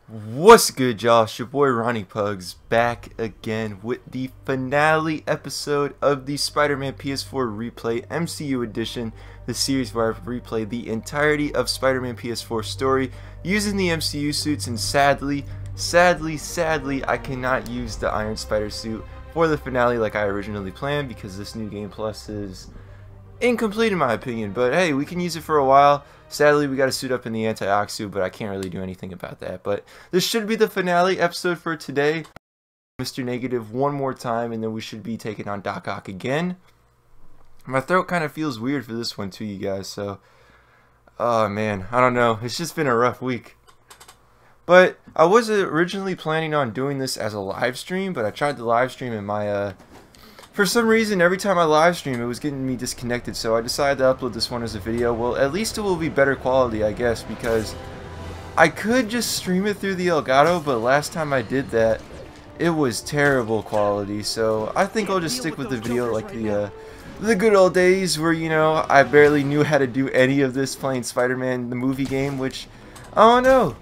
What's good, y'all? It's your boy RonnyPugs back again with the finale episode of the Spider-Man PS4 replay MCU Edition, the series where I've replayed the entirety of Spider-Man PS4 story using the MCU suits, and sadly, I cannot use the Iron Spider suit for the finale like I originally planned because this new Game Plus is incomplete in my opinion, but hey, we can use it for a while. Sadly, we got to suit up in the anti-ock suit, but I can't really do anything about that. But this should be the finale episode for today. Mr. Negative one more time, and then we should be taking on Doc Ock again. My throat kind of feels weird for this one too, you guys, so oh man, I don't know. It's just been a rough week. But I was originally planning on doing this as a live stream, but I tried to live stream in my for some reason, every time I live stream, it was getting me disconnected, so I decided to upload this one as a video. Well, at least it will be better quality, I guess, because I could just stream it through the Elgato, but last time I did that, it was terrible quality, so I think I'll just stick with the video like the good old days where, you know, I barely knew how to do any of this playing Spider-Man, the movie game, which, I don't know.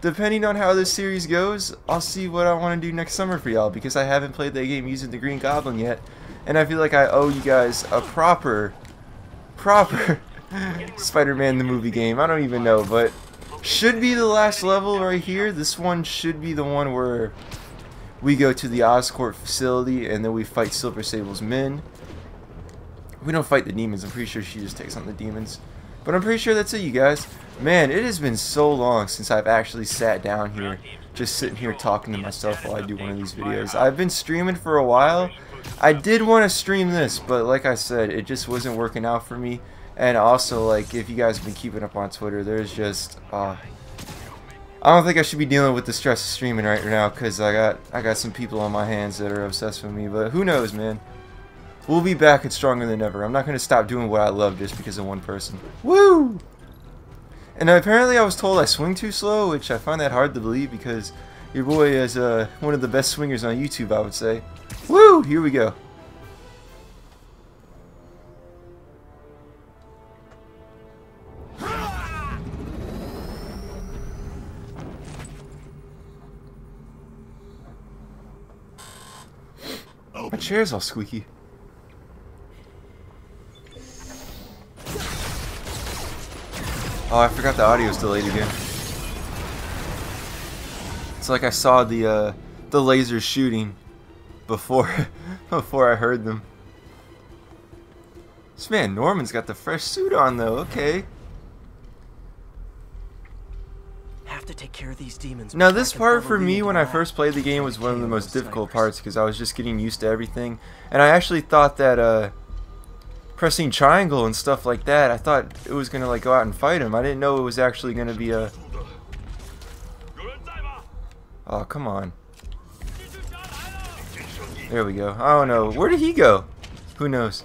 Depending on how this series goes, I'll see what I want to do next summer for y'all, because I haven't played that game using the Green Goblin yet, and I feel like I owe you guys a proper Spider-Man the movie game. I don't even know, but should be the last level right here. This one should be the one where we go to the Oscorp facility and then we fight Silver Sable's men. We don't fight the demons. I'm pretty sure she just takes on the demons. But I'm pretty sure that's it, you guys. Man, it has been so long since I've actually sat down here, just sitting here talking to myself while I do one of these videos. I've been streaming for a while. I did want to stream this, but like I said, it just wasn't working out for me. And also, like, if you guys have been keeping up on Twitter, there's just, I don't think I should be dealing with the stress of streaming right now, because I got some people on my hands that are obsessed with me, but who knows, man. We'll be back and stronger than ever. I'm not going to stop doing what I love just because of one person. Woo! And apparently I was told I swing too slow, which I find that hard to believe because your boy is one of the best swingers on YouTube, I would say. Woo! Here we go. My chair's all squeaky. Oh, I forgot the audio's delayed again. It's like I saw the lasers shooting before I heard them. This man Norman's got the fresh suit on though. Okay. Have to take care of these demons. Now this part for me when I first played the game was one of the most difficult parts because I was just getting used to everything, and I actually thought that pressing triangle and stuff like that, I thought it was gonna like go out and fight him. I didn't know it was actually gonna be a... Oh, come on. There we go. I don't know. Where did he go? Who knows?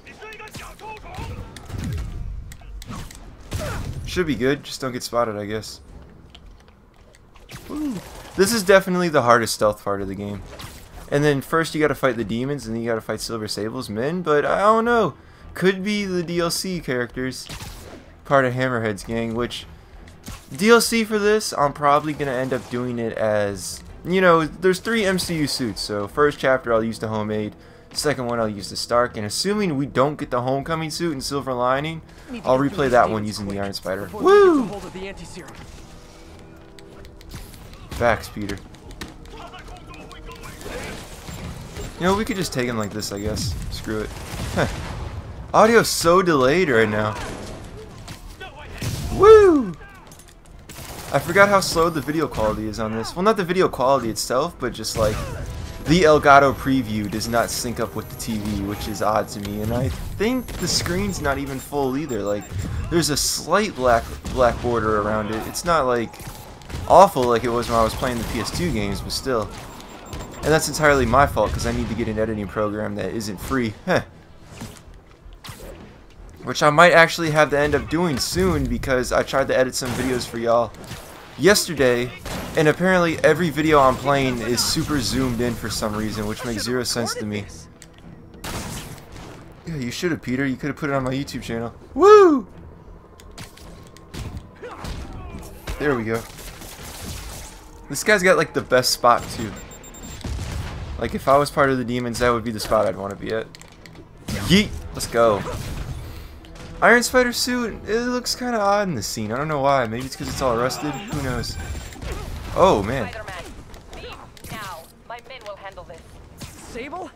Should be good. Just don't get spotted, I guess. Woo. This is definitely the hardest stealth part of the game. And then first you gotta fight the demons, and then you gotta fight Silver Sable's men, but I don't know. Could be the DLC characters, part of Hammerhead's gang, which DLC for this, I'm probably going to end up doing it as, you know, there's 3 MCU suits, so first chapter I'll use the Homemade, second one I'll use the Stark, and assuming we don't get the Homecoming suit in Silver Lining, I'll replay that one using the Iron Spider. Woo! Facts, Peter. You know, we could just take him like this, I guess. Screw it. Audio's so delayed right now. Woo! I forgot how slow the video quality is on this. Well, not the video quality itself, but just like the Elgato preview does not sync up with the TV, which is odd to me. And I think the screen's not even full either. Like, there's a slight black border around it. It's not like awful like it was when I was playing the PS2 games, but still. And that's entirely my fault because I need to get an editing program that isn't free. Heh. Which I might actually have to end up doing soon because I tried to edit some videos for y'all yesterday, and apparently every video I'm playing is super zoomed in for some reason, which makes zero sense to me. Yeah, you should have, Peter. You could have put it on my YouTube channel. Woo! There we go. This guy's got like the best spot too. Like if I was part of the demons, that would be the spot I'd want to be at. Yeet! Let's go. Iron Spider suit, it looks kind of odd in this scene. I don't know why. Maybe it's because it's all rusted. Who knows? Oh man. Now, my men will handle this. Sable?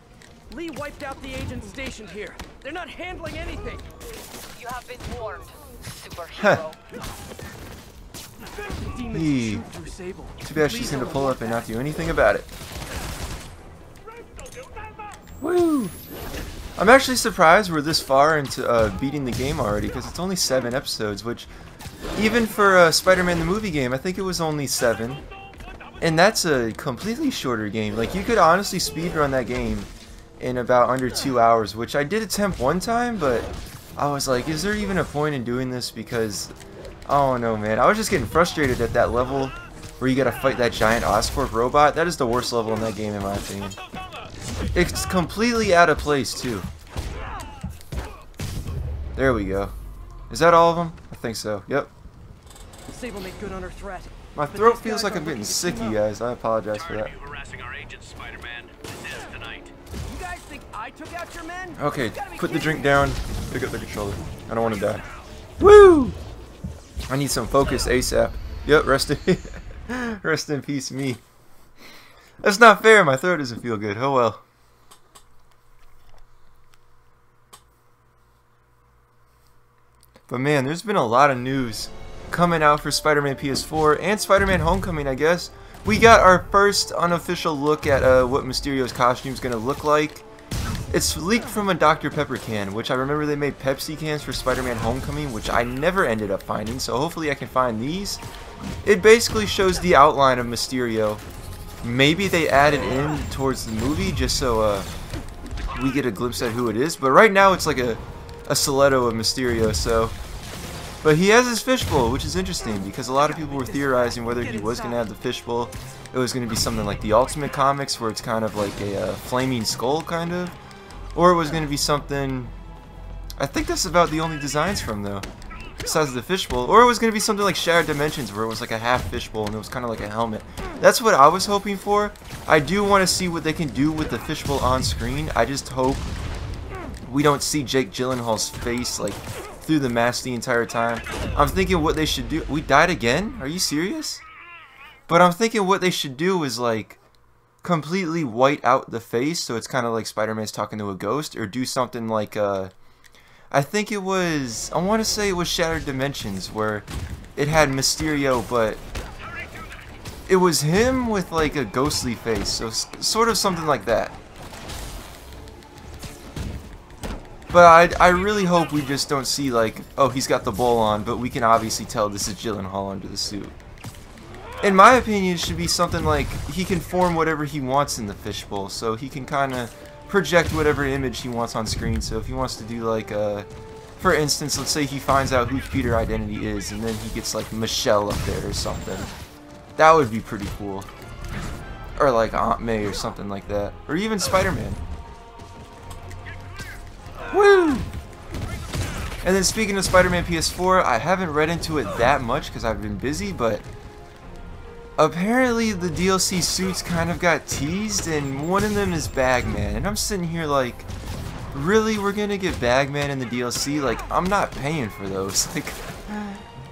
Lee wiped out the agents stationed here. They're not handling anything. You have been warned, superhero. Demons shoot through Sable. Too bad she's gonna pull up and not do anything about it. Woo! I'm actually surprised we're this far into beating the game already, because it's only 7 episodes, which even for Spider-Man the movie game, I think it was only 7. And that's a completely shorter game. Like, you could honestly speedrun that game in about under 2 hours, which I did attempt one time, but I was like, is there even a point in doing this? Because, I don't know, man. I was just getting frustrated at that level where you gotta fight that giant Oscorp robot. That is the worst level in that game, in my opinion. It's completely out of place, too. There we go. Is that all of them? I think so. Yep. Sable made good on her threat. My throat feels like I'm getting sick, you guys. I apologize for that. You guys think I took out your men? Okay, put the drink down. Pick up the controller. I don't want to die. Woo! I need some focus ASAP. Yep, rest in peace, me. That's not fair. My throat doesn't feel good. Oh well. But man, there's been a lot of news coming out for Spider-Man PS4 and Spider-Man Homecoming, I guess. We got our first unofficial look at what Mysterio's costume is going to look like. It's leaked from a Dr. Pepper can, which I remember they made Pepsi cans for Spider-Man Homecoming, which I never ended up finding, so hopefully I can find these. It basically shows the outline of Mysterio. Maybe they add it in towards the movie just so we get a glimpse at who it is, but right now it's like a stiletto of Mysterio, so... But he has his fishbowl, which is interesting, because a lot of people were theorizing whether he was going to have the fishbowl. It was going to be something like the Ultimate Comics, where it's kind of like a flaming skull, kind of. Or it was going to be something... I think that's about the only designs from, though, besides the fishbowl. Or it was going to be something like Shattered Dimensions, where it was like a half fishbowl, and it was kind of like a helmet. That's what I was hoping for. I do want to see what they can do with the fishbowl on screen. I just hope we don't see Jake Gyllenhaal's face, like, through the mask the entire time. I'm thinking what they should do... We died again? Are you serious? But I'm thinking what they should do is, like, completely white out the face, so it's kind of like Spider-Man's talking to a ghost, or do something like, I think it was... I want to say it was Shattered Dimensions, where it had Mysterio, but it was him with, like, a ghostly face, so sort of something like that. But I really hope we just don't see, like, oh, he's got the bowl on, but we can obviously tell this is Gyllenhaal under the suit. In my opinion, it should be something like he can form whatever he wants in the fishbowl, so he can kind of project whatever image he wants on screen. So if he wants to do, like, for instance, let's say he finds out who Peter's identity is, and then he gets, like, Michelle up there or something. That would be pretty cool. Or, like, Aunt May or something like that. Or even Spider-Man. Woo! And then speaking of Spider-Man PS4, I haven't read into it that much because I've been busy, but apparently the DLC suits kind of got teased, and one of them is Bagman. And I'm sitting here like, really, we're gonna get Bagman in the DLC? Like, I'm not paying for those. Like,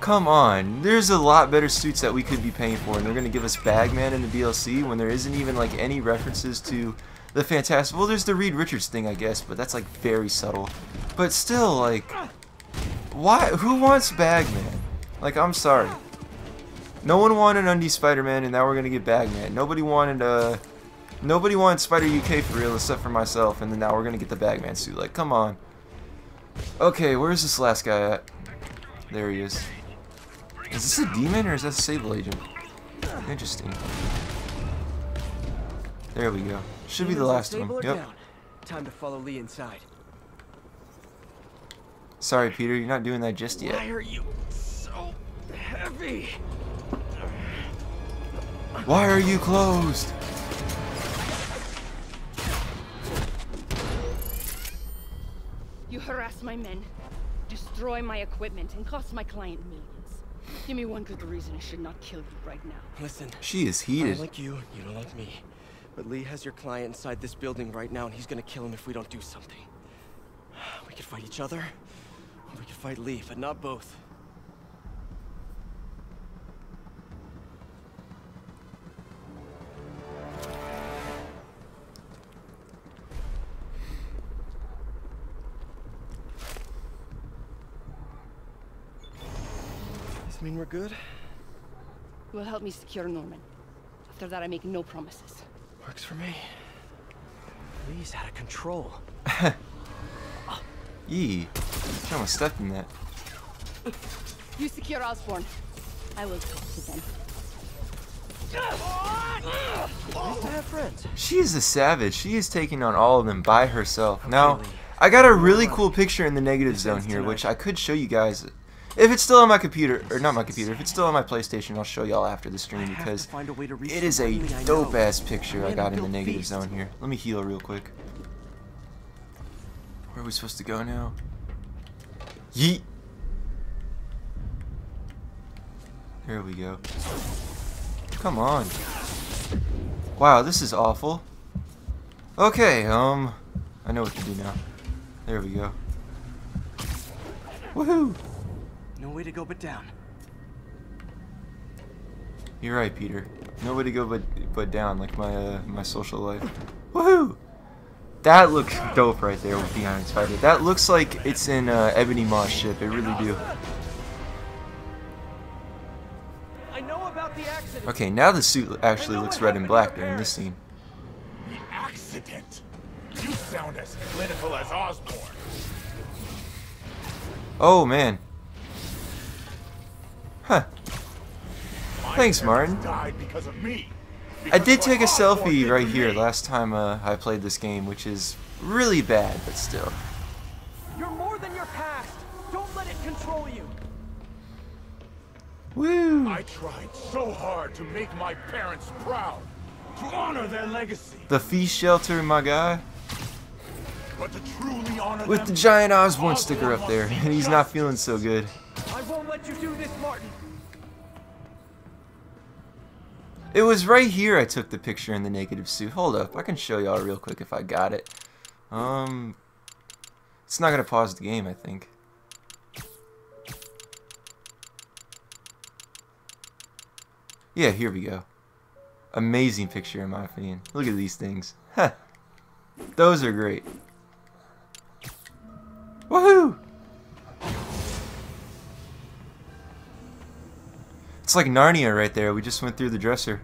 come on. There's a lot better suits that we could be paying for, and they're gonna give us Bagman in the DLC when there isn't even like any references to the Fantastic... Well, there's the Reed Richards thing, I guess, but that's like very subtle. But still, like, why? Who wants Bagman? Like, I'm sorry. No one wanted Undie Spider-Man, and now we're gonna get Bagman. Nobody wanted Spider UK for real, except for myself, and then now we're gonna get the Bagman suit. Like, come on. Okay, where's this last guy at? There he is. Is this a demon or is that a Sable agent? Interesting. There we go. Should be the last one. Yep. Time to follow Lee inside. Sorry, Peter, you're not doing that just yet. Why are you so heavy? Why are you closed? You harass my men, destroy my equipment, and cost my client millions. Give me one good reason I should not kill you right now. Listen, She is I heated. don't like you, you don't like me. But Lee has your client inside this building right now, and he's gonna kill him if we don't do something. We could fight each other, or we could fight Lee, but not both. Does mean we're good? You will help me secure Norman. After that, I make no promises. Works for me. Lee's out of control. Yee. I almost stepped in that. You secure Osborn. I will talk to them. Nice to have friends. She is a savage. She is taking on all of them by herself. Now, I got a really cool picture in the negative zone here, which I could show you guys. If it's still on my computer, or not my computer, if it's still on my PlayStation, I'll show y'all after the stream because it is a dope-ass picture I got in the negative zone here. Let me heal real quick. Where are we supposed to go now? Yeet! There we go. Come on. Wow, this is awful. Okay, I know what to do now. There we go. Woohoo! No way to go but down. You're right, Peter. No way to go but down, like my social life. Woohoo! That looks dope right there with the Iron Spider. That looks like it's in Ebony Maw's ship. It really do. I know about the accident. Okay, now the suit actually looks red and black during this scene. The accident? You sound as clinical as Osborn. Oh man. Huh. My Thanks, parents Martin. died because of me. I did Because take a what Osborn selfie did right to here me. last time I played this game, which is really bad, but still. You're more than your past. Don't let it control you. Woo! I tried so hard to make my parents proud, to honor their legacy. The feast shelter, my guy. But to truly honor With them, the giant Osborn sticker Osborn up there, must and he's be not just. feeling so good. I won't let you do this, Martin. It was right here I took the picture in the negative suit. Hold up, I can show y'all real quick if I got it. It's not gonna pause the game, I think. Yeah, here we go. Amazing picture in my opinion. Look at these things. Huh. Those are great. Woohoo! It's like Narnia right there. We just went through the dresser.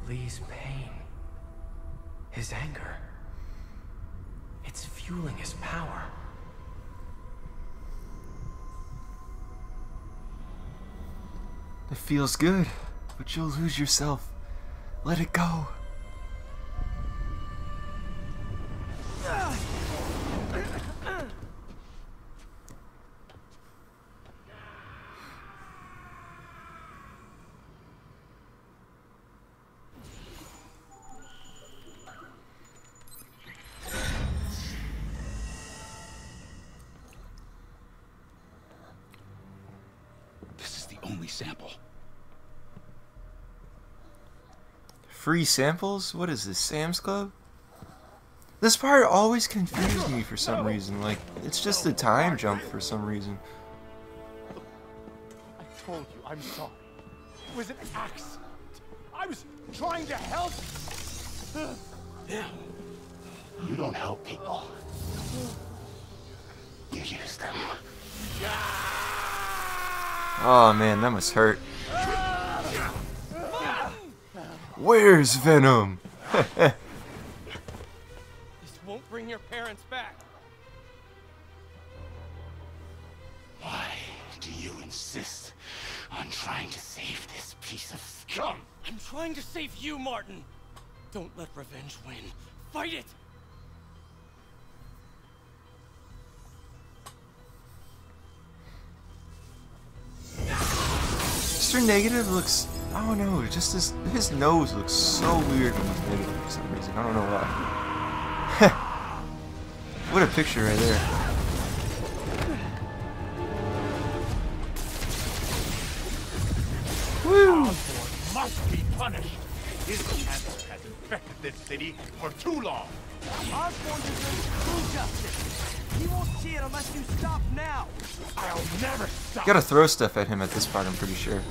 Lee's pain. His anger. It's fueling his power. It feels good, but you'll lose yourself. Let it go. This is the only sample. Free samples? What is this, Sam's Club? This part always confused me for some reason. Like, it's just a time jump for some reason. I told you I'm sorry. It was an accident. I was trying to help. You don't help people. You use them. Oh man, that must hurt. Where's Venom? This won't bring your parents back. Why do you insist on trying to save this piece of scum? I'm trying to save you, Martin. Don't let revenge win. Fight it! Mr. Negative looks I don't know, just his nose looks so weird when he's made for some reason. I don't know why. What a picture right there. Woo! Osborn must be punished. His cancer has infected this city for too long. Osborn deserves true justice. He won't see it unless you stop now. I'll never stop. Gotta throw stuff at him at this part, I'm pretty sure.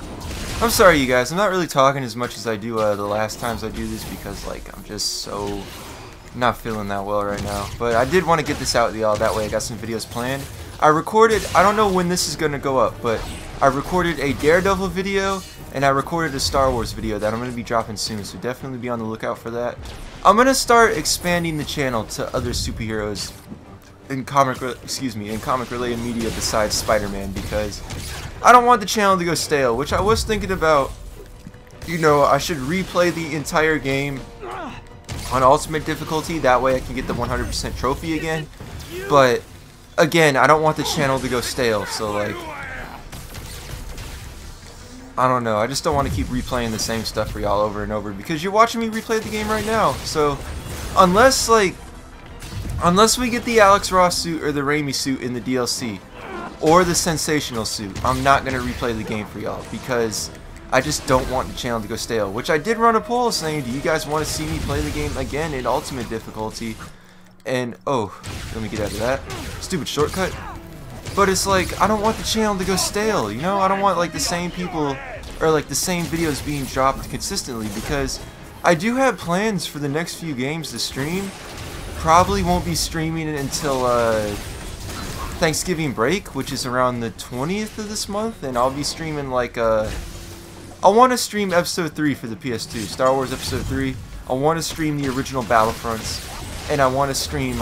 I'm sorry, you guys. I'm not really talking as much as I do the last times I do this because, like, I'm just so not feeling that well right now. But I did want to get this out with y'all. That way I got some videos planned. I recorded, I don't know when this is going to go up, but I recorded a Daredevil video and I recorded a Star Wars video that I'm going to be dropping soon. So definitely be on the lookout for that. I'm going to start expanding the channel to other superheroes in comic related media besides Spider-Man, because I don't want the channel to go stale, which I was thinking about. You know, I should replay the entire game on ultimate difficulty, that way I can get the 100% trophy again. But again, I don't want the channel to go stale, so like, I don't know, I just don't want to keep replaying the same stuff for y'all over and over, because you're watching me replay the game right now. So unless we get the Alex Ross suit or the Raimi suit in the DLC, or the Sensational suit, I'm not going to replay the game for y'all, because I just don't want the channel to go stale. Which I did run a poll saying, do you guys want to see me play the game again in ultimate difficulty? And, oh, let me get out of that. Stupid shortcut. But it's like, I don't want the channel to go stale, you know? I don't want like the same people, or like the same videos being dropped consistently, because I do have plans for the next few games to stream. Probably won't be streaming until Thanksgiving break, which is around the 20th of this month, and I'll be streaming like I want to stream episode 3 for the PS2, Star Wars episode 3. I want to stream the original Battlefronts, and I want to stream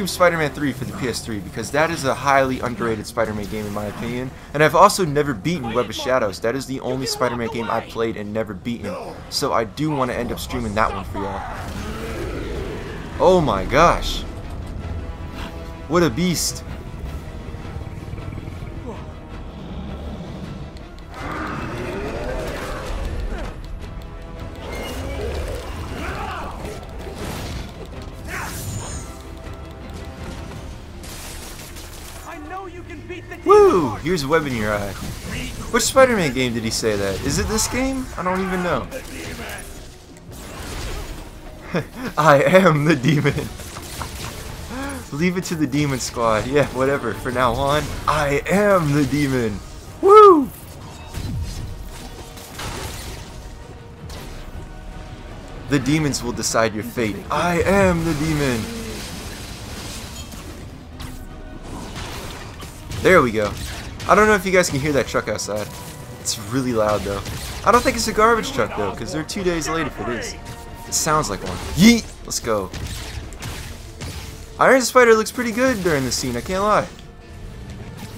Spider-Man 3 for the PS3, because that is a highly underrated Spider-Man game in my opinion. And I've also never beaten Web of Shadows. That is the only Spider-Man game I've played and never beaten. So I do want to end up streaming that one for y'all. Oh my gosh. What a beast. Woo! Here's a web in your eye. Which Spider-Man game did he say that? Is it this game? I don't even know. I am the demon. Leave it to the demon squad. Yeah, whatever. For now on, I am the demon. Woo! The demons will decide your fate. I am the demon. There we go. I don't know if you guys can hear that truck outside. It's really loud though. I don't think it's a garbage truck though, because they're 2 days late if it is. It sounds like one. Yeet! Let's go. Iron Spider looks pretty good during this scene, I can't lie.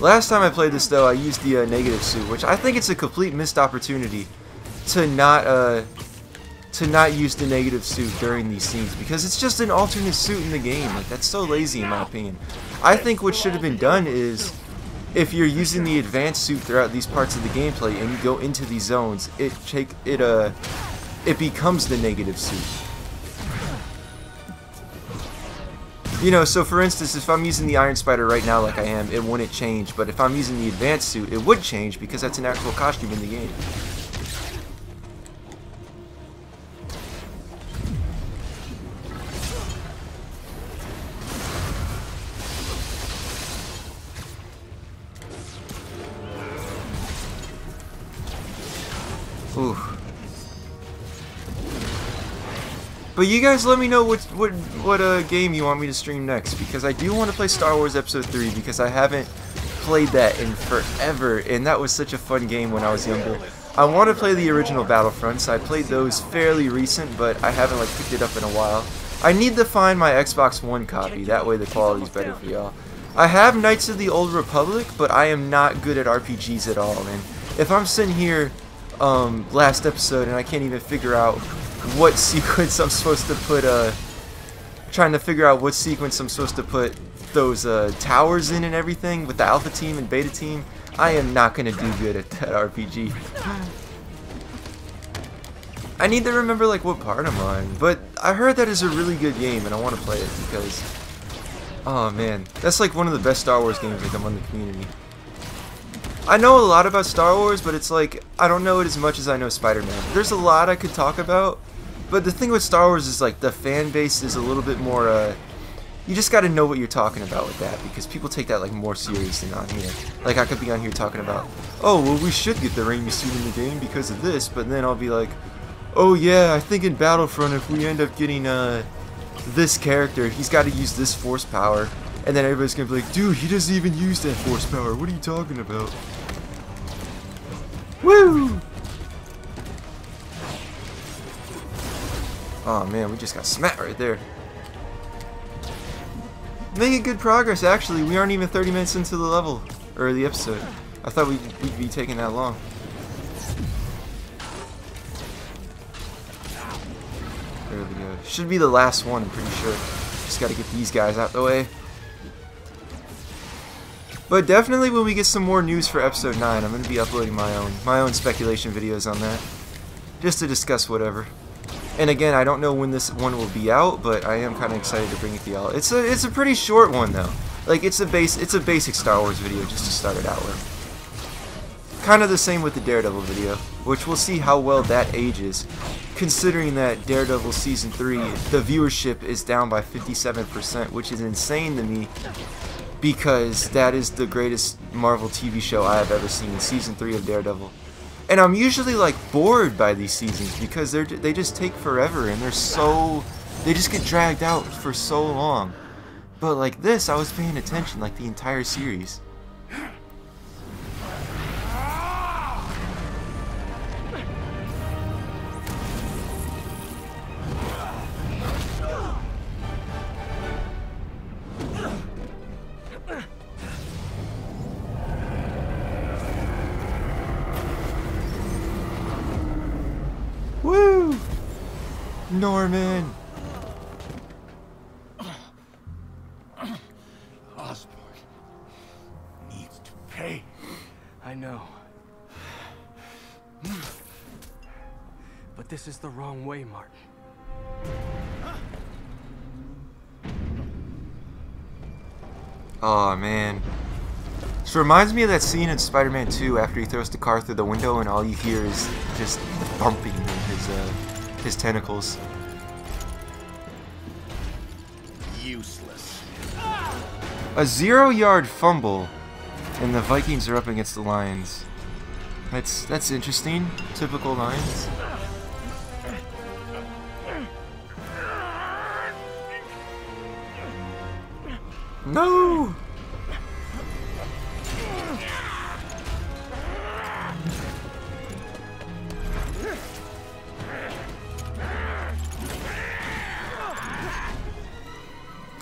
Last time I played this though, I used the negative suit, which I think it's a complete missed opportunity to not use the negative suit during these scenes, because it's just an alternate suit in the game. Like, that's so lazy in my opinion. I think what should have been done is, if you're using the advanced suit throughout these parts of the gameplay and you go into these zones, it becomes the negative suit. You know, so for instance, if I'm using the Iron Spider right now like I am, it wouldn't change, but if I'm using the advanced suit, it would change because that's an actual costume in the game. Ooh. But you guys let me know what game you want me to stream next, because I do want to play Star Wars Episode 3, because I haven't played that in forever, and that was such a fun game when I was younger. I want to play the original Battlefronts. I played those fairly recent, but I haven't like picked it up in a while. I need to find my Xbox One copy, that way the quality's better for y'all. I have Knights of the Old Republic, but I am not good at RPGs at all, and if I'm sitting here last episode and I can't even figure out what sequence I'm supposed to put trying to figure out what sequence I'm supposed to put those towers in and everything with the alpha team and beta team, I am not gonna do good at that RPG. I need to remember like what part I'm on, but I heard that is a really good game and I want to play it because, oh man, that's like one of the best Star Wars games like among the community. I know a lot about Star Wars, but it's like I don't know it as much as I know Spider-Man. There's a lot I could talk about, but the thing with Star Wars is like the fan base is a little bit more. You just got to know what you're talking about with that because people take that like more serious than on here. Like I could be on here talking about, oh well, we should get the Raimi suit in the game because of this, but then I'll be like, oh yeah, I think in Battlefront if we end up getting this character, he's got to use this force power. And then everybody's gonna be like, dude, he doesn't even use that force power. What are you talking about? Woo! Oh man, we just got smacked right there. Making good progress, actually. We aren't even 30 minutes into the level, or the episode. I thought we'd be taking that long. There we go. Should be the last one, I'm pretty sure. Just gotta get these guys out the way. But definitely when we get some more news for episode 9, I'm going to be uploading my own speculation videos on that. Just to discuss whatever. And again, I don't know when this one will be out, but I am kind of excited to bring it to y'all. It's a pretty short one though. Like it's a basic Star Wars video just to start it out with. Kind of the same with the Daredevil video, which we'll see how well that ages. Considering that Daredevil Season 3, the viewership is down by 57%, which is insane to me. Because that is the greatest Marvel TV show I have ever seen, Season 3 of Daredevil. And I'm usually like bored by these seasons because they just take forever and they just get dragged out for so long. But like this, I was paying attention like the entire series. Woo! Norman! Osborn needs to pay. I know. But this is the wrong way, Martin. Aw, man. This reminds me of that scene in Spider-Man 2 after he throws the car through the window and all you hear is just bumping in his tentacles. Useless. A 0-yard fumble, and the Vikings are up against the Lions. That's interesting. Typical Lions. No!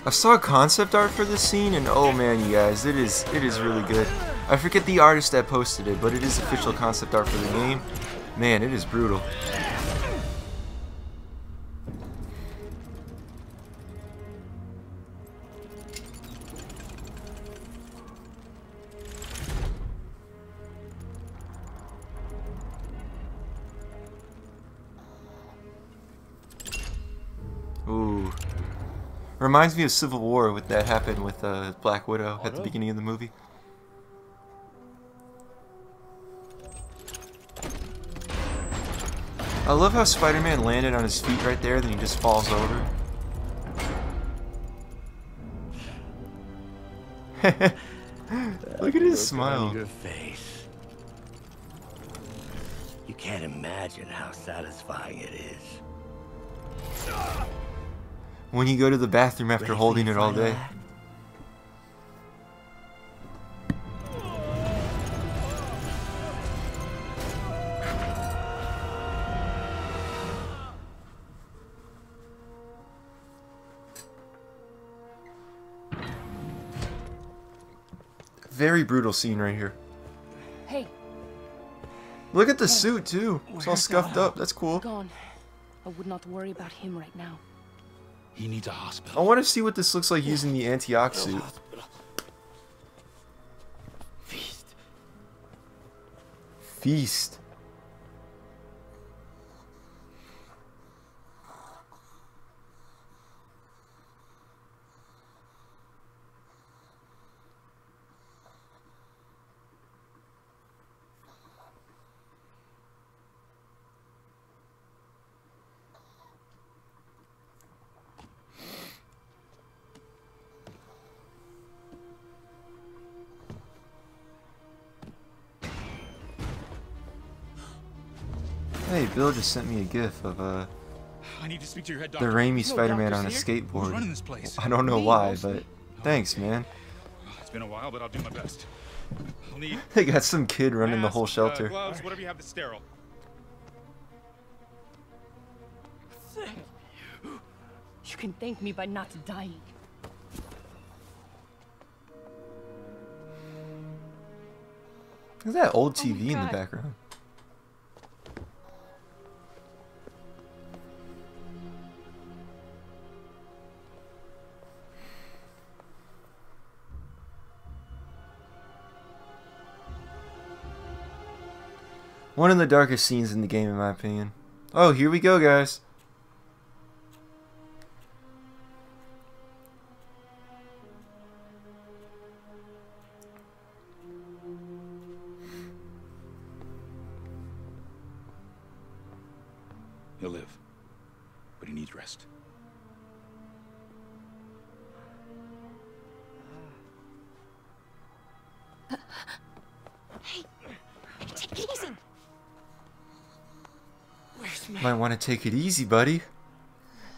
I saw concept art for this scene, and oh man, you guys, it is really good. I forget the artist that posted it, but it is official concept art for the game. Man, it is brutal. Ooh. Reminds me of Civil War with that happened with Black Widow at the beginning of the movie. I love how Spider-Man landed on his feet right there, then he just falls over. Look at his smile. On your face. You can't imagine how satisfying it is. When you go to the bathroom after holding it all day. Very brutal scene right here. Hey. Look at the suit too. It's all scuffed up. That's cool. Gone. I would not worry about him right now. He needs a hospital. I want to see what this looks like using the anti-ock suit. Feast. feast. Hey, Bill just sent me a gif of I need to speak to your head the doctor. Raimi No Spider-Man on a doctors here? Who's running skateboard. this place? I don't know Me, why, mostly. but thanks, man. It's been a while, but I'll do my best. I'll need They got some kid running the whole masks, shelter. gloves, whatever you have that's sterile. You can thank me by not dying. Look at that old Oh my TV in the God. background. One of the darkest scenes in the game, in my opinion. Oh, here we go, guys. He'll live, but he needs rest. Hey, take it easy. Where's my... Might want to take it easy, buddy.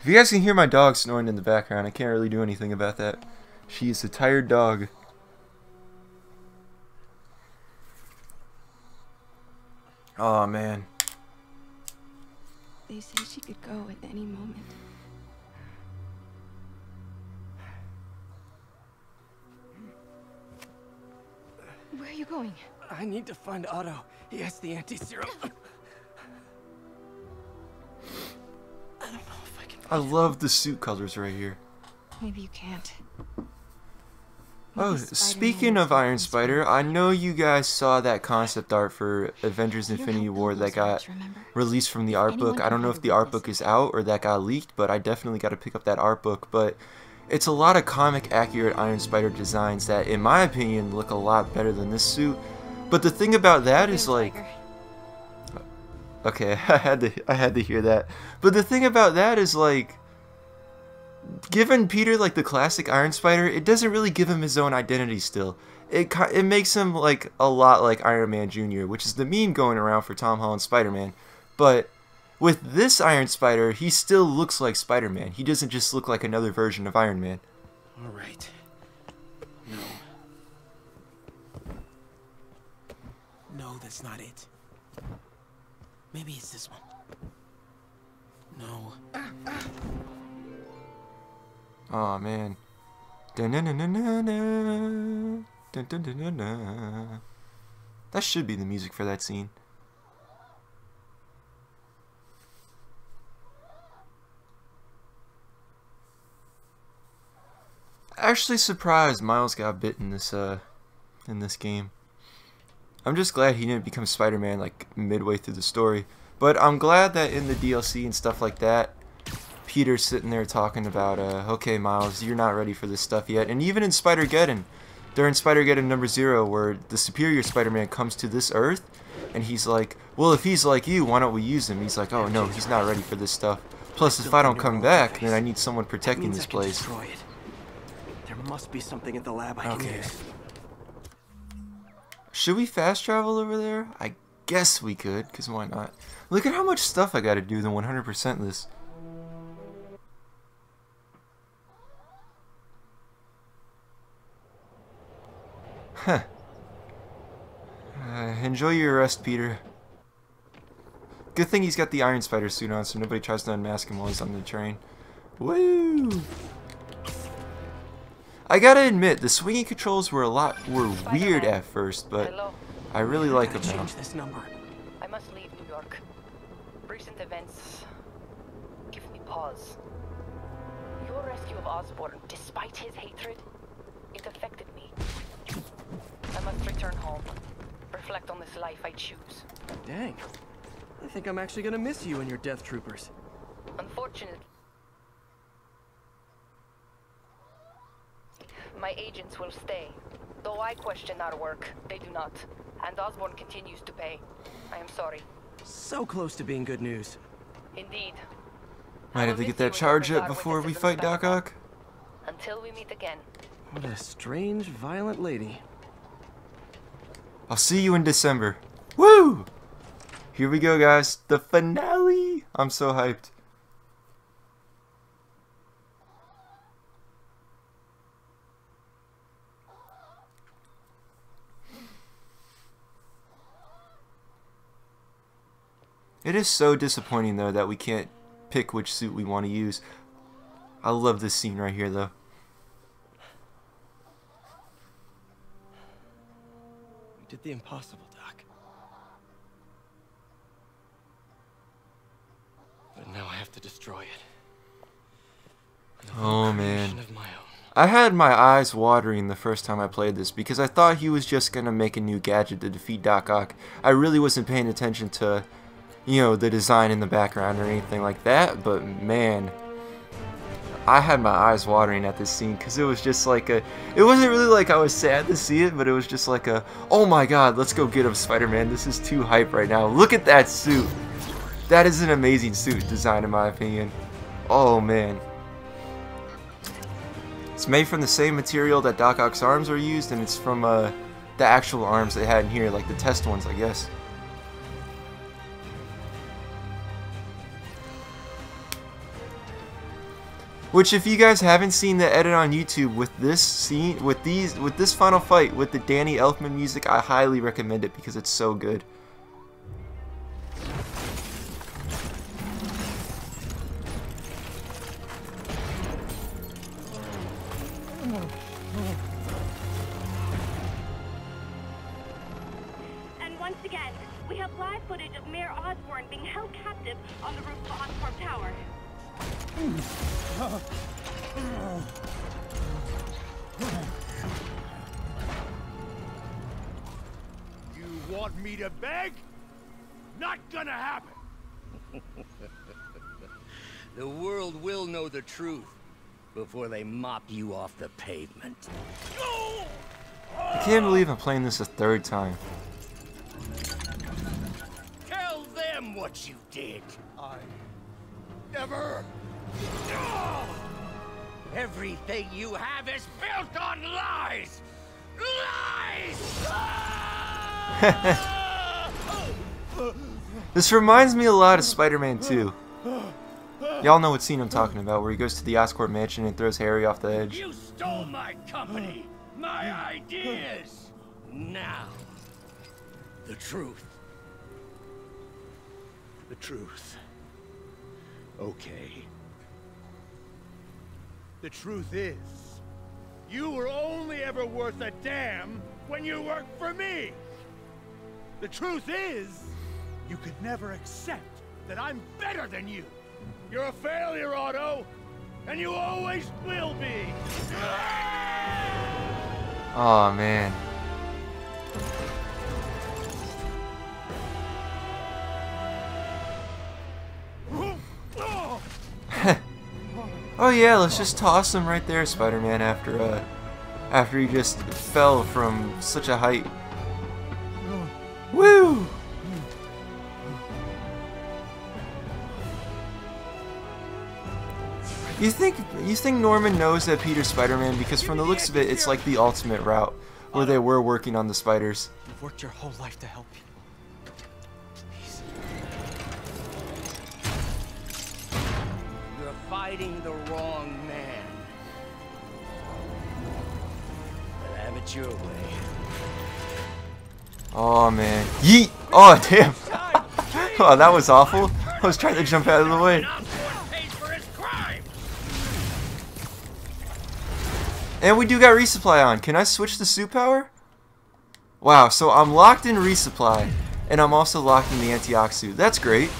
If you guys can hear my dog snoring in the background, I can't really do anything about that. She is a tired dog. Oh man. They say she could go at any moment. Where are you going? I need to find Otto. He has the anti-serum. I don't know if I can... I love the suit colors right here. Maybe you can't. Oh, Maybe Spider-Man speaking is of Iron something Spider, I know you guys saw that concept art for Avengers You don't Infinity have War that those got much, remember? released from the art anyone book. I can don't know find if a the art book weakness. is out or that got leaked, but I definitely got to pick up that art book. But it's a lot of comic accurate Iron Spider designs that, in my opinion, look a lot better than this suit. But the thing about that is like... Okay, I had to hear that. But the thing about that is like... Given Peter like the classic Iron Spider, it doesn't really give him his own identity still. It makes him like a lot like Iron Man Jr., which is the meme going around for Tom Holland's Spider-Man. But with this Iron Spider, he still looks like Spider-Man. He doesn't just look like another version of Iron Man. All right. No. No, that's not it. Maybe it's this one. No. Oh man. Dun-dun-dun-dun-dun-dun. Dun-dun-dun-dun-dun. That should be the music for that scene. Actually surprised Miles got bit in this game. I'm just glad he didn't become Spider-Man like midway through the story. But I'm glad that in the DLC and stuff like that, Peter's sitting there talking about, okay, Miles, you're not ready for this stuff yet. And even in Spider-Geddon, during Spider-Geddon number 0, where the Superior Spider-Man comes to this Earth, and he's like, well, if he's like you, why don't we use him? He's like, oh no, he's not ready for this stuff. Plus, if I don't come back, then I need someone protecting this place. Destroy it. There must be something at the lab I can Okay. use. Should we fast travel over there? I guess we could, because why not? Look at how much stuff I gotta do to 100% this. Huh. Enjoy your rest, Peter. Good thing he's got the Iron Spider suit on, so nobody tries to unmask him while he's on the train. Woo! I gotta admit, the swinging controls were weird at first, but Hello. I really like them Gotta now. change this number. I must leave New York. Recent events give me pause. Your rescue of Osborn, despite his hatred, it affected me. I must return home. Reflect on this life I choose. Dang. I think I'm actually gonna miss you and your death troopers. Unfortunately, my agents will stay. Though I question our work, they do not. And Osborn continues to pay. I am sorry. So close to being good news. Indeed. Might have to get that charge up before we fight Doc Ock. Until we meet again. What a strange, violent lady. I'll see you in December. Woo! Here we go, guys. The finale. I'm so hyped. It is so disappointing, though, that we can't pick which suit we want to use. I love this scene right here, though. You did the impossible, Doc. But now I have to destroy it. Oh, man. Creation of my own. I had my eyes watering the first time I played this because I thought he was just going to make a new gadget to defeat Doc Ock. I really wasn't paying attention to, you know, the design in the background or anything like that, but man, I had my eyes watering at this scene because it was just like a, it wasn't really like I was sad to see it, but it was just like a, oh my god, let's go get him, Spider-Man, this is too hype right now. Look at that suit. That is an amazing suit design in my opinion. Oh man. It's made from the same material that Doc Ock's arms are used, and it's from the actual arms they had in here, like the test ones, I guess. Which, if you guys haven't seen the edit on YouTube with this scene, with this final fight with the Danny Elfman music, I highly recommend it because it's so good. And once again, we have live footage of Mayor Osborn being held captive on the roof of Oscorp Tower. You want me to beg? Not gonna happen. The world will know the truth before they mop you off the pavement. I can't believe I'm playing this a third time. Tell them what you did. I never. Everything you have is built on lies! Lies! This reminds me a lot of Spider-Man 2. Y'all know what scene I'm talking about, where he goes to the Oscorp mansion and throws Harry off the edge. You stole my company, my ideas! Now, the truth. The truth. Okay. The truth is, you were only ever worth a damn when you worked for me. The truth is, you could never accept that I'm better than you. You're a failure, Otto, and you always will be. Oh man. Oh yeah, let's just toss him right there, Spider-Man, after he just fell from such a height. Woo! You think Norman knows that Peter's Spider-Man? Because from the looks of it, it's like the ultimate route where they were working on the spiders. You've worked your whole life to help people. Please. You're fighting the wrong man. But have it your way. Oh man. Yeet! Oh damn! Oh, that was awful. I was trying to jump out of the way. And we do got resupply on. Can I switch the suit power? Wow, so I'm locked in resupply, and I'm also locked in the anti-ock suit. That's great.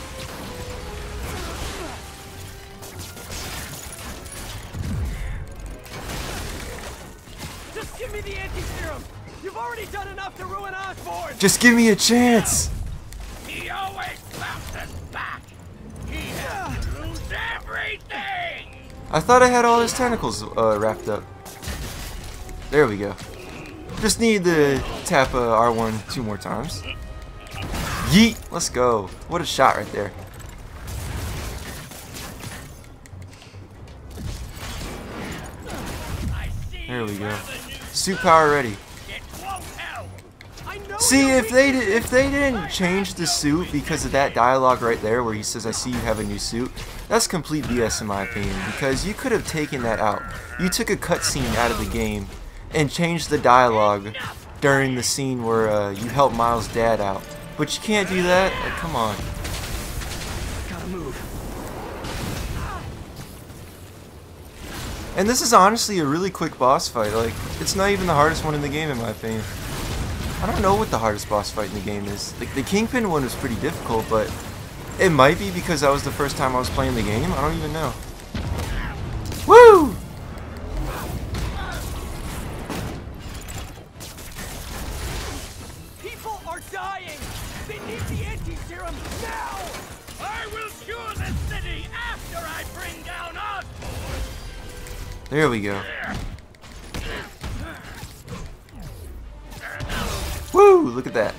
Just give me the anti-serum! You've already done enough to ruin Osborn! Just give me a chance! He always bounces back. He has to lose everything. I thought I had all his tentacles wrapped up. There we go. Just need to tap R1 2 more times. Yeet! Let's go. What a shot right there. There we go. Suit power ready. See, if they didn't change the suit because of that dialogue right there where he says, "I see you have a new suit," that's complete BS in my opinion, because you could have taken that out. You took a cutscene out of the game and changed the dialogue during the scene where you help Miles' dad out. But you can't do that? Like, come on. Gotta move. And this is honestly a really quick boss fight. Like, it's not even the hardest one in the game in my opinion. I don't know what the hardest boss fight in the game is. Like, the Kingpin one was pretty difficult, but it might be because that was the first time I was playing the game. I don't even know. Woo! People are dying! They need the anti-serum now! I will cure the city after I bring down Osborn. There we go. Woo! Look at that.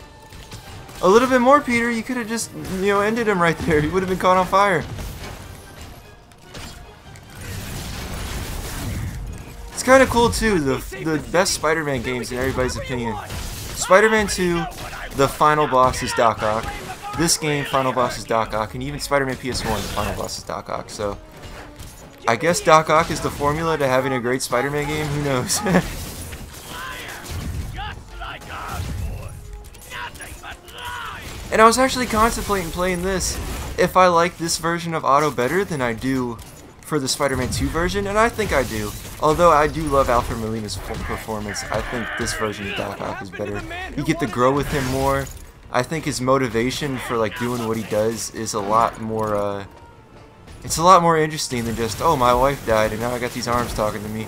A little bit more, Peter. You could have just, you know, ended him right there. He would have been caught on fire. It's kind of cool too. The best Spider-Man games in everybody's opinion. Spider-Man 2, the final boss is Doc Ock. This game, final boss is Doc Ock, and even Spider-Man PS1, the final boss is Doc Ock. So, I guess Doc Ock is the formula to having a great Spider-Man game. Who knows? And I was actually contemplating playing this if I like this version of Otto better than I do for the Spider-Man 2 version, and I think I do. Although I do love Alfred Molina's performance, I think this version of Doc Ock is better. You get to grow with him more. I think his motivation for like doing what he does is a lot more it's a lot more interesting than just, oh, my wife died and now I got these arms talking to me.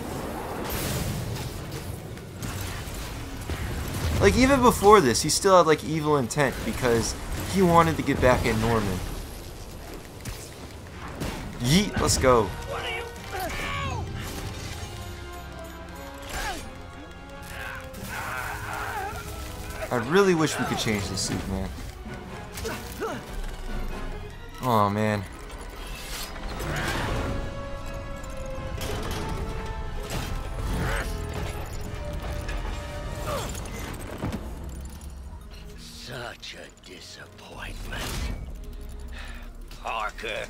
Like, even before this, he still had like evil intent because he wanted to get back at Norman. Yeet, let's go. I really wish we could change the suit, man. Oh, man. Such a disappointment. Parker.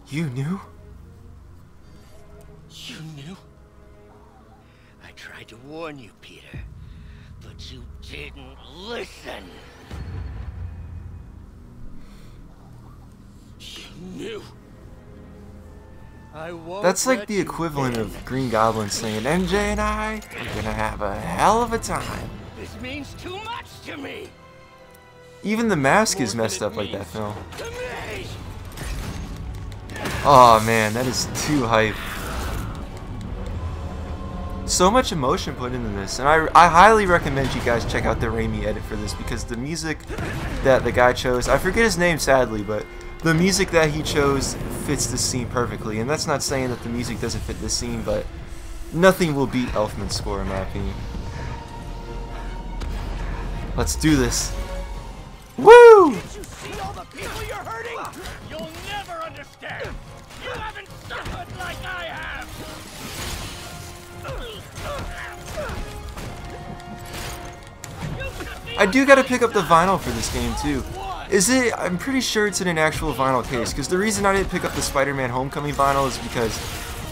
You knew? You knew? I tried to warn you, Peter, but you didn't listen. You knew. I won't. That's like the equivalent of Green Goblin saying, MJ and I are gonna have a hell of a time. This means too much to me. Even the mask is messed up like that film. Oh man, that is too hype. So much emotion put into this, and I highly recommend you guys check out the Raimi edit for this because the music that the guy chose, I forget his name sadly, but the music that he chose fits this scene perfectly. And that's not saying that the music doesn't fit this scene, but nothing will beat Elfman's score in my opinion. Let's do this. Woo! Did you see all the people you're hurting? You'll never understand. You haven't suffered like I have. I do gotta pick up the vinyl for this game too. Is it? I'm pretty sure it's in an actual vinyl case, because the reason I didn't pick up the Spider-Man Homecoming vinyl is because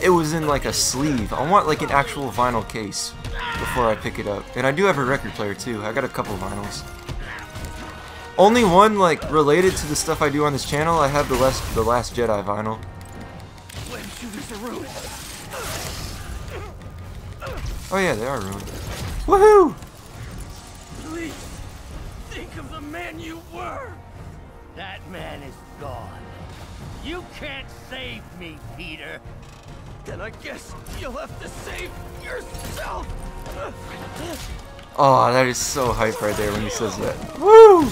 it was in like a sleeve. I want like an actual vinyl case before I pick it up. And I do have a record player too. I got a couple vinyls. Only one like related to the stuff I do on this channel. I have the Last Jedi vinyl. Flame shooters are ruined. Oh yeah, they are ruined. Woohoo! Please, think of the man you were. That man is gone. You can't save me, Peter. Then I guess you'll have to save yourself. Oh, that is so hype right there when he says that. Woo!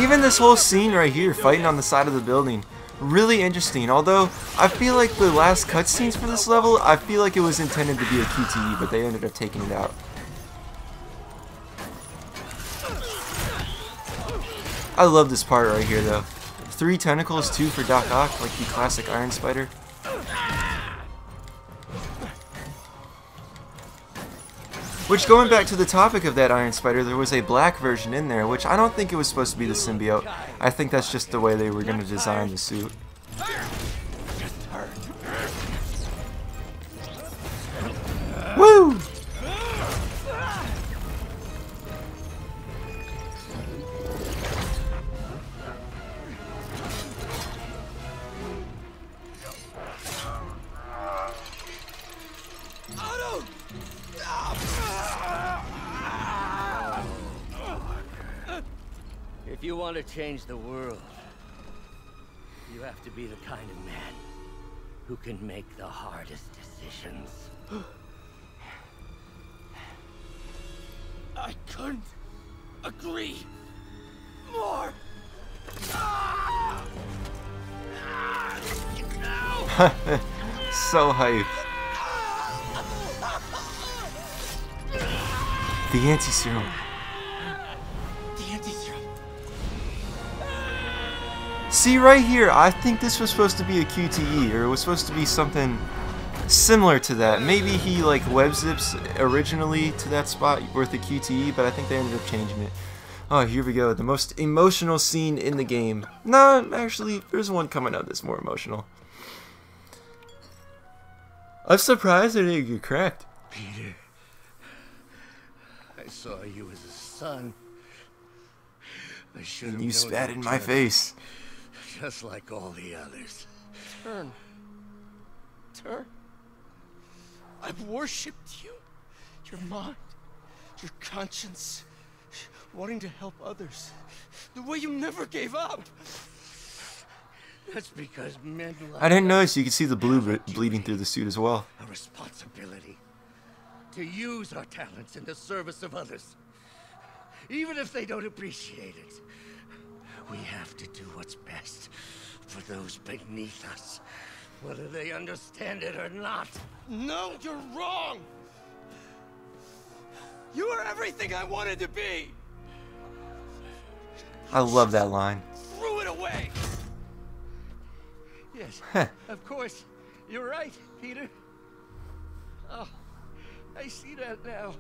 Even this whole scene right here, fighting on the side of the building, really interesting. Although, I feel like the last cutscenes for this level, I feel like it was intended to be a QTE, but they ended up taking it out. I love this part right here, though. 3 tentacles, 2 for Doc Ock, like the classic Iron Spider. Which, going back to the topic of that Iron Spider, there was a black version in there, which I don't think it was supposed to be the symbiote. I think that's just the way they were going to design the suit. Woo! If you want to change the world, you have to be the kind of man who can make the hardest decisions. I couldn't agree more. So hype. The anti-serum. See right here, I think this was supposed to be a QTE, or it was supposed to be something similar to that. Maybe he like web zips originally to that spot with the QTE, but I think they ended up changing it. Oh, here we go, the most emotional scene in the game. No, actually, there's one coming up that's more emotional. I'm surprised I didn't get cracked. Peter, I saw you as a son. I should have You known spat you'd in my turn face. just like all the others. Turn. I've worshipped you. Your mind, your conscience, wanting to help others. The way you never gave up. That's because men like I didn't us notice you could see the blue have a bleeding duty, through the suit as well. a responsibility to use our talents in the service of others. Even if they don't appreciate it, we have to do what's best for those beneath us, whether they understand it or not. No, you're wrong. You are everything I wanted to be. I love that line. Threw it away. Yes, of course. You're right, Peter. Oh, I see that now.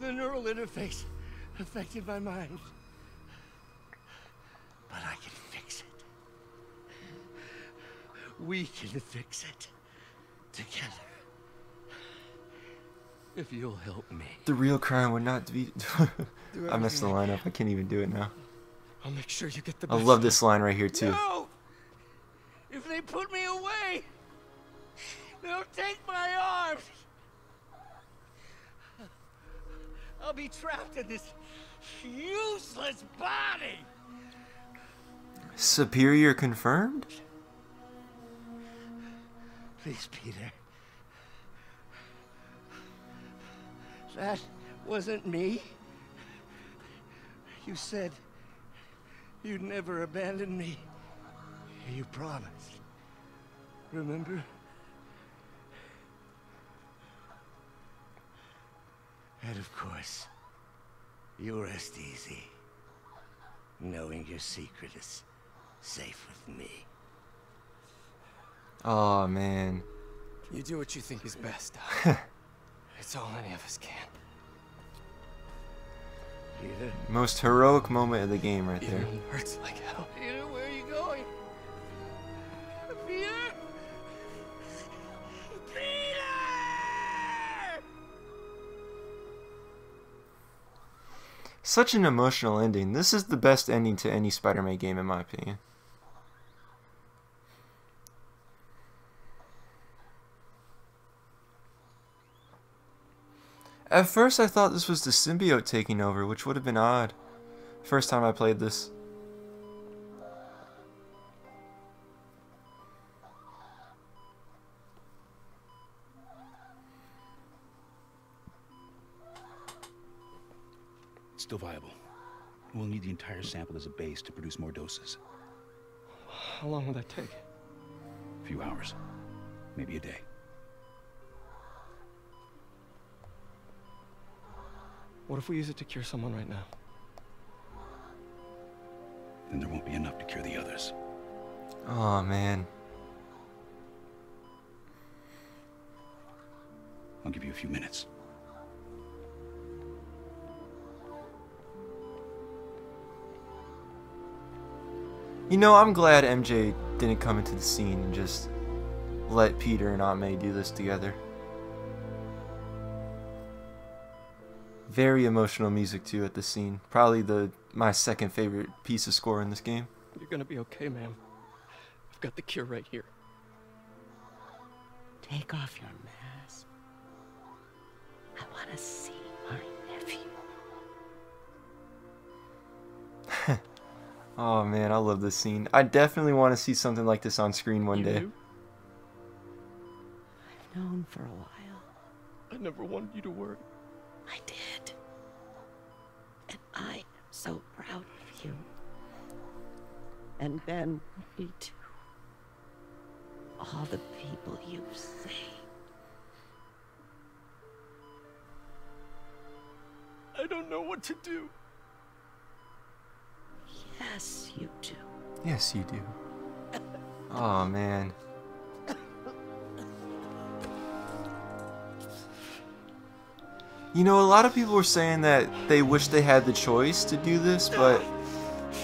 The neural interface affected my mind. But I can fix it. We can fix it. Together. If you'll help me. The real crime would not be... I messed the line up. I can't even do it now. I'll make sure you get the I best. love this line right here too. No! If they put me away, they'll take my arms. I'll be trapped in this useless body. Superior confirmed? Please, Peter. That wasn't me. You said you'd never abandon me. You promised. Remember? And of course, you rest easy, knowing your secret is safe with me. Oh man. You do what you think is best. It's all any of us can. Peter? Most heroic moment of the game right Even there. when it hurts like hell. Peter, where are you going? Peter? Peter! Such an emotional ending. This is the best ending to any Spider-Man game in my opinion. At first I thought this was the symbiote taking over, which would have been odd. First time I played this. Still viable. We'll need the entire sample as a base to produce more doses. How long will that take? A few hours. Maybe a day. What if we use it to cure someone right now? Then there won't be enough to cure the others. Oh man. I'll give you a few minutes. You know, I'm glad MJ didn't come into the scene and just let Peter and Aunt May do this together. Very emotional music too at the scene. Probably my second favorite piece of score in this game. You're gonna be okay, ma'am. I've got the cure right here. Take off your mask. I want to see my nephew. Oh man, I love this scene. I definitely want to see something like this on screen one day. I've known for a while. I never wanted you to worry. I did. And I am so proud of you. And Ben, me too. All the people you've saved. I don't know what to do. Yes, you do. Yes, you do. Oh man. You know, a lot of people were saying that they wish they had the choice to do this, but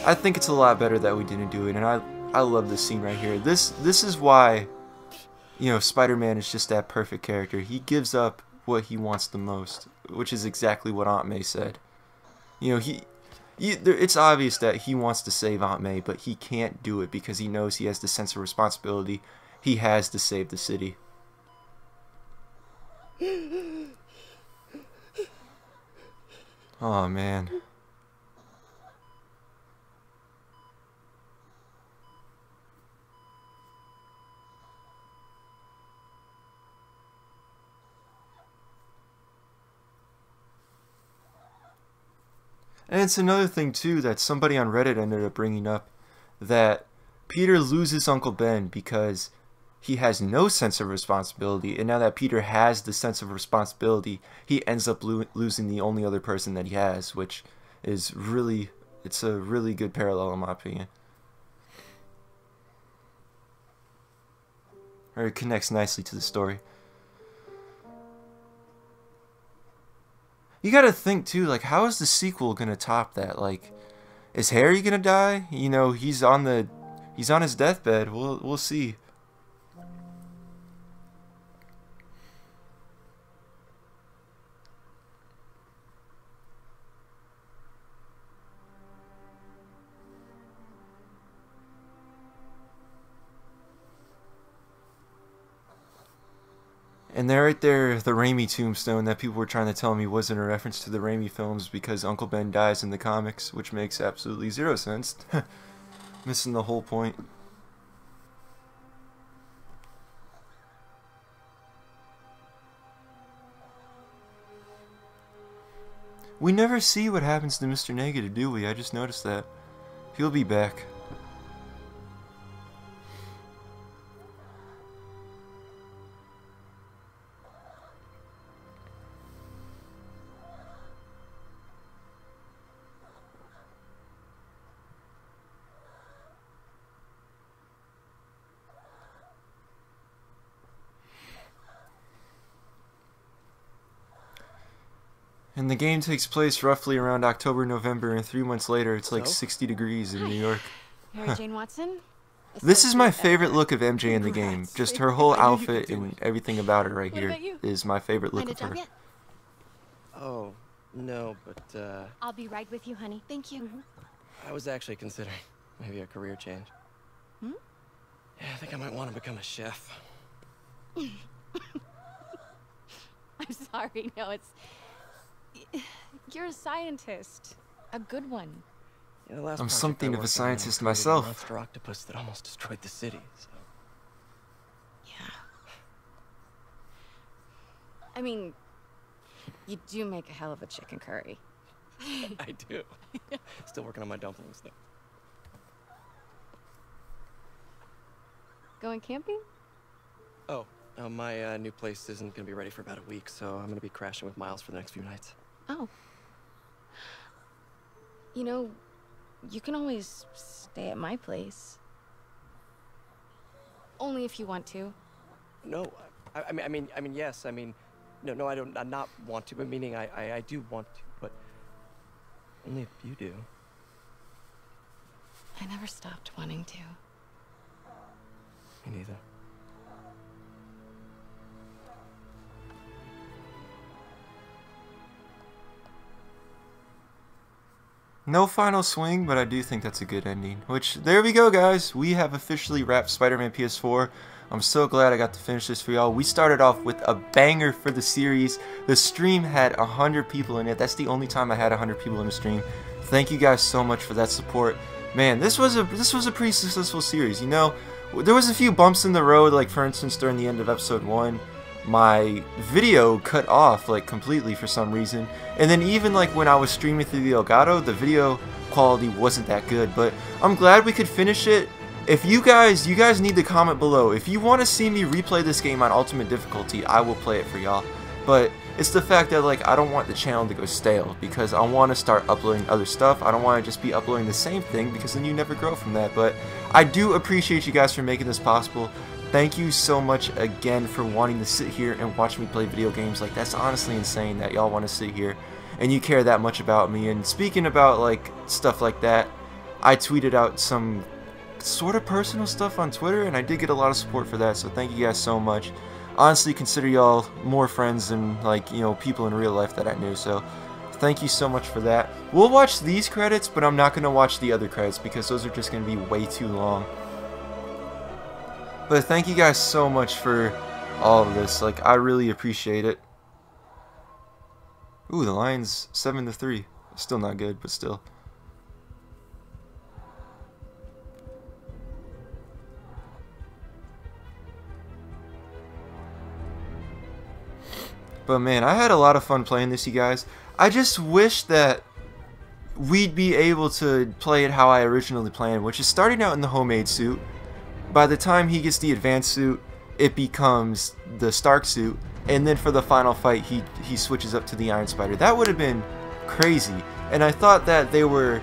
I think it's a lot better that we didn't do it, and I love this scene right here. This is why, you know, Spider-Man is just that perfect character. He gives up what he wants the most, which is exactly what Aunt May said. You know, it's obvious that he wants to save Aunt May, but he can't do it because he knows he has the sense of responsibility. He has to save the city. Oh man. And it's another thing too that somebody on Reddit ended up bringing up, that Peter loses Uncle Ben because he has no sense of responsibility, and now that Peter has the sense of responsibility, he ends up losing the only other person that he has, which is really, it's a really good parallel in my opinion. Or it connects nicely to the story. You gotta think too, like, how is the sequel gonna top that? Like, is Harry gonna die? You know, he's on his deathbed. We'll see. And there, right there, the Raimi tombstone that people were trying to tell me wasn't a reference to the Raimi films because Uncle Ben dies in the comics, which makes absolutely zero sense. Missing the whole point. We never see what happens to Mr. Negative, do we? I just noticed that. He'll be back. And the game takes place roughly around October, November, and 3 months later, it's like 60 degrees in New York. Mary Jane Watson? This is my favorite look of MJ in the game. Just her whole outfit and everything about her right here is my favorite look of her. Oh, no, but, I'll be right with you, honey. Thank you. I was actually considering maybe a career change. Hmm? Yeah, I think I might want to become a chef. I'm sorry, no, it's... You're a scientist. A good one. Yeah, the last I'm project something I of a worked on, scientist I created a myself. monster octopus that almost destroyed the city, so... Yeah. I mean, you do make a hell of a chicken curry. I do. Still working on my dumplings, though. Going camping? Oh, my new place isn't gonna be ready for about a week, so I'm gonna be crashing with Miles for the next few nights. Oh. You know, you can always stay at my place. Only if you want to. No, I mean, yes. I mean, no, I don't. I not want to, but meaning I do want to, but only if you do. I never stopped wanting to. Me neither. No final swing, but I do think that's a good ending. Which, there we go, guys. We have officially wrapped Spider-Man PS4. I'm so glad I got to finish this for y'all. We started off with a banger for the series. The stream had 100 people in it. That's the only time I had 100 people in the stream. Thank you guys so much for that support. Man, this was a pretty successful series. You know, there was a few bumps in the road, like for instance during the end of episode 1. My video cut off like completely for some reason, and then even like when I was streaming through the Elgato, the video quality wasn't that good, but I'm glad we could finish it. If you guys need to comment below if you want to see me replay this game on ultimate difficulty. I will play it for y'all, but it's the fact that like I don't want the channel to go stale, because I want to start uploading other stuff. I don't want to just be uploading the same thing, because then you never grow from that. But I do appreciate you guys for making this possible. Thank you so much again for wanting to sit here and watch me play video games. Like, that's honestly insane that y'all want to sit here and you care that much about me. And speaking about like stuff like that, I tweeted out some sort of personal stuff on Twitter, and I did get a lot of support for that, so thank you guys so much. Honestly, consider y'all more friends than, like, you know, people in real life that I knew, so thank you so much for that. We'll watch these credits, but I'm not going to watch the other credits because those are just going to be way too long. But thank you guys so much for all of this. Like, I really appreciate it. Ooh, the line's 7-3. Still not good, but still. But man, I had a lot of fun playing this, you guys. I just wish that we'd be able to play it how I originally planned, which is starting out in the homemade suit. By the time he gets the advanced suit, it becomes the Stark suit, and then for the final fight, he switches up to the Iron Spider. That would have been crazy, and I thought that they were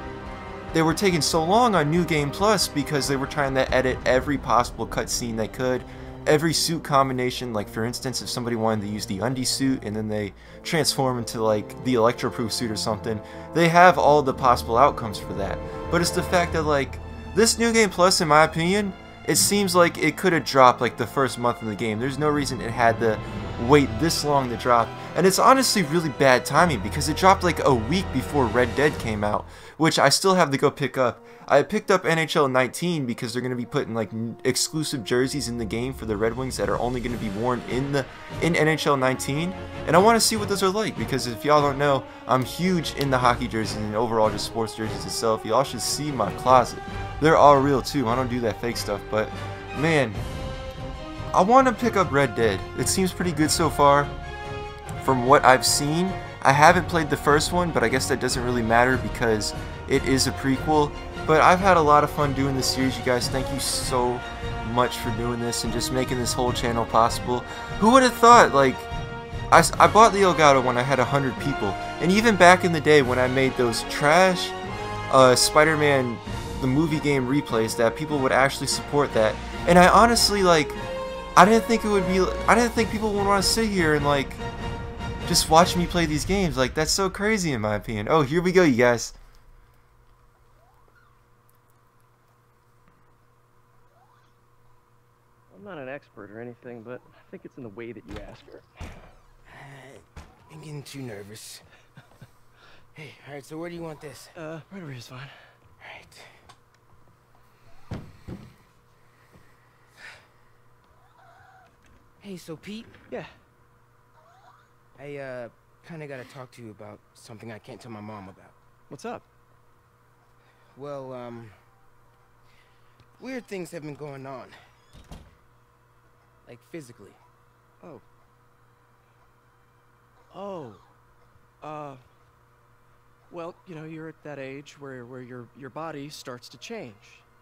taking so long on New Game Plus because they were trying to edit every possible cutscene they could, every suit combination. Like for instance, if somebody wanted to use the undie suit and then they transform into like the electroproof suit or something, they have all the possible outcomes for that. But it's the fact that like this New Game Plus, in my opinion, it seems like it could have dropped like the first month of the game. There's no reason it had to wait this long to drop, and it's honestly really bad timing because it dropped like a week before Red Dead came out, which I still have to go pick up. I picked up NHL 19 because they're going to be putting like exclusive jerseys in the game for the Red Wings that are only going to be worn in NHL 19, and I want to see what those are like, because if y'all don't know, I'm huge in the hockey jerseys and overall just sports jerseys itself. Y'all should see my closet. They're all real too. I don't do that fake stuff, but man, I want to pick up Red Dead. It seems pretty good so far from what I've seen. I haven't played the first one, but I guess that doesn't really matter because it is a prequel. But I've had a lot of fun doing this series, you guys. Thank you so much for doing this and just making this whole channel possible. Who would have thought, like, I bought the Elgato when I had 100 people, and even back in the day when I made those trash Spider-Man the movie game replays, that people would actually support that. And I honestly, like, I didn't think people would want to sit here and like just watch me play these games. Like, that's so crazy in my opinion. Oh, here we go, you guys. I'm not an expert or anything, but I think it's in the way that you ask her. I'm getting too nervous. Hey, alright, so where do you want this? Right over here is fine. Alright. Hey, so Pete? Yeah. I, kinda gotta talk to you about something I can't tell my mom about. What's up? Well, weird things have been going on. Like, physically. Oh. Well, you know, you're at that age where your body starts to change.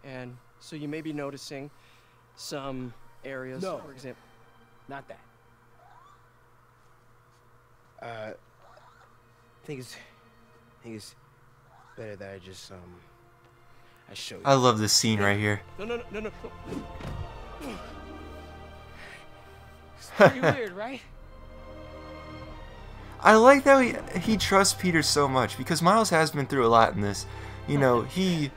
And so you may be noticing some areas, No. for example. Not that. I think it's better that I just I show you. I love this scene right here. No. It's pretty weird, right? I like that he trusts Peter so much, because Miles has been through a lot in this. You know, he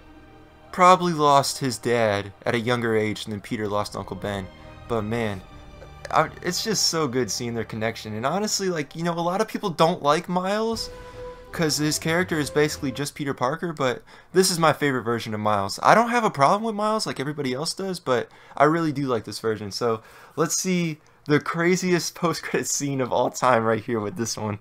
probably lost his dad at a younger age than Peter lost Uncle Ben. But man, it's just so good seeing their connection. And honestly, like, you know, a lot of people don't like Miles because his character is basically just Peter Parker, but this is my favorite version of Miles. I don't have a problem with Miles like everybody else does, but I really do like this version. So let's see the craziest post-credit scene of all time right here with this one.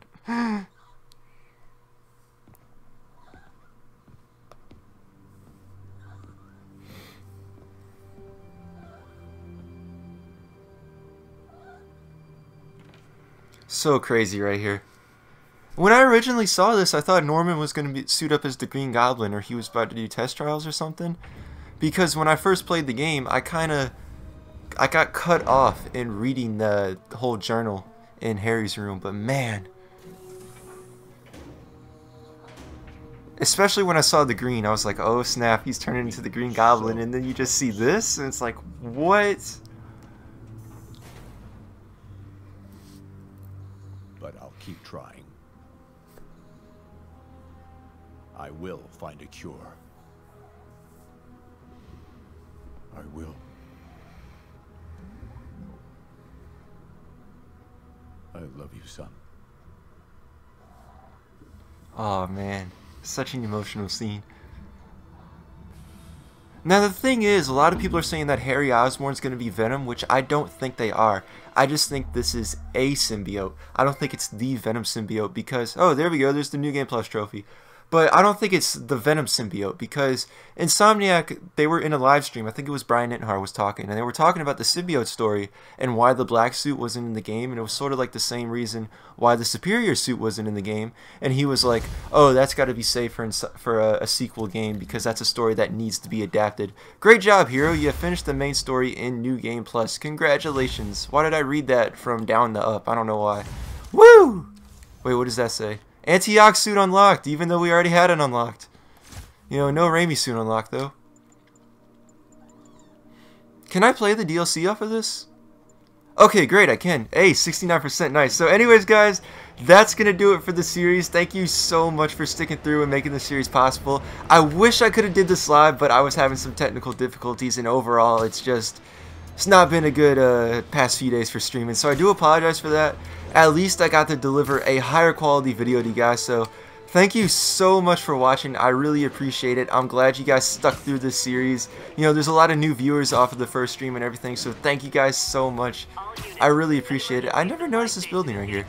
So crazy right here. When I originally saw this, I thought Norman was going to suit up as the Green Goblin, or he was about to do test trials or something. Because when I first played the game, I got cut off in reading the whole journal in Harry's room. But man, especially when I saw the green, I was like, oh snap, he's turning into the Green Goblin. And then you just see this, and it's like, what? But I'll keep trying. I will find a cure. I will. I love you, son. Oh man, such an emotional scene. Now the thing is, a lot of people are saying that Harry Osborn's going to be Venom, which I don't think they are. I just think this is a symbiote. I don't think it's the Venom symbiote because, oh, there we go, there's the New Game Plus trophy. But I don't think it's the Venom symbiote because Insomniac, they were in a live stream. I think it was Brian Nittenhar was talking, and they were talking about the symbiote story and why the black suit wasn't in the game, and it was sort of like the same reason why the superior suit wasn't in the game. And he was like, oh, that's got to be saved for a sequel game because that's a story that needs to be adapted. Great job, Hero. You finished the main story in New Game Plus. Congratulations. Why did I read that from down to up? I don't know why. Woo! Wait, what does that say? Anti-ock suit unlocked, even though we already had it unlocked. You know, no Raimi suit unlocked, though. Can I play the DLC off of this? Okay, great, I can. Hey, 69%, nice. So anyways, guys, that's going to do it for the series. Thank you so much for sticking through and making the series possible. I wish I could have did this live, but I was having some technical difficulties, and overall, it's not been a good past few days for streaming. So I do apologize for that. At least I got to deliver a higher quality video to you guys, so thank you so much for watching. I really appreciate it. I'm glad you guys stuck through this series. You know, there's a lot of new viewers off of the first stream and everything, so thank you guys so much. I really appreciate it. I never noticed this building right here.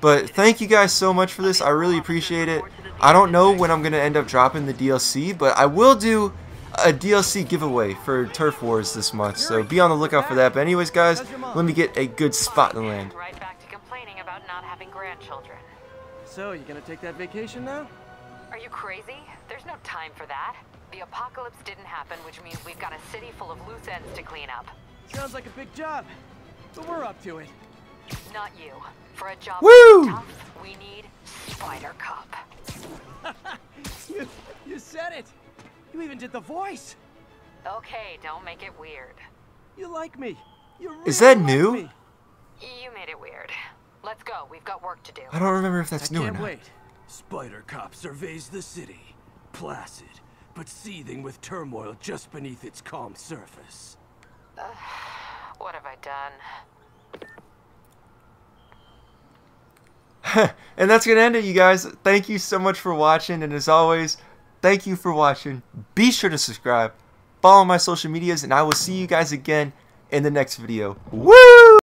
But thank you guys so much for this. I really appreciate it. I don't know when I'm going to end up dropping the DLC, but I will do a DLC giveaway for Turf Wars this month, so be on the lookout for that. But anyways, guys, let me get a good spot to land. Right back to complaining about not having grandchildren. So, you gonna take that vacation now? Are you crazy? There's no time for that. The apocalypse didn't happen, which means we've got a city full of loose ends to clean up. Sounds like a big job, but we're up to it. Not you. For a job Woo! tough, we need Spider Cop. You said it. You even did the voice. Okay, don't make it weird. You like me. You really Is that like new? me. You made it weird. Let's go. We've got work to do. I don't remember if that's I new or can't not. wait. Spider Cop surveys the city, placid, but seething with turmoil just beneath its calm surface. What have I done? And that's going to end it, you guys. Thank you so much for watching, and as always, thank you for watching. Be sure to subscribe, follow my social medias, and I will see you guys again in the next video. Woo!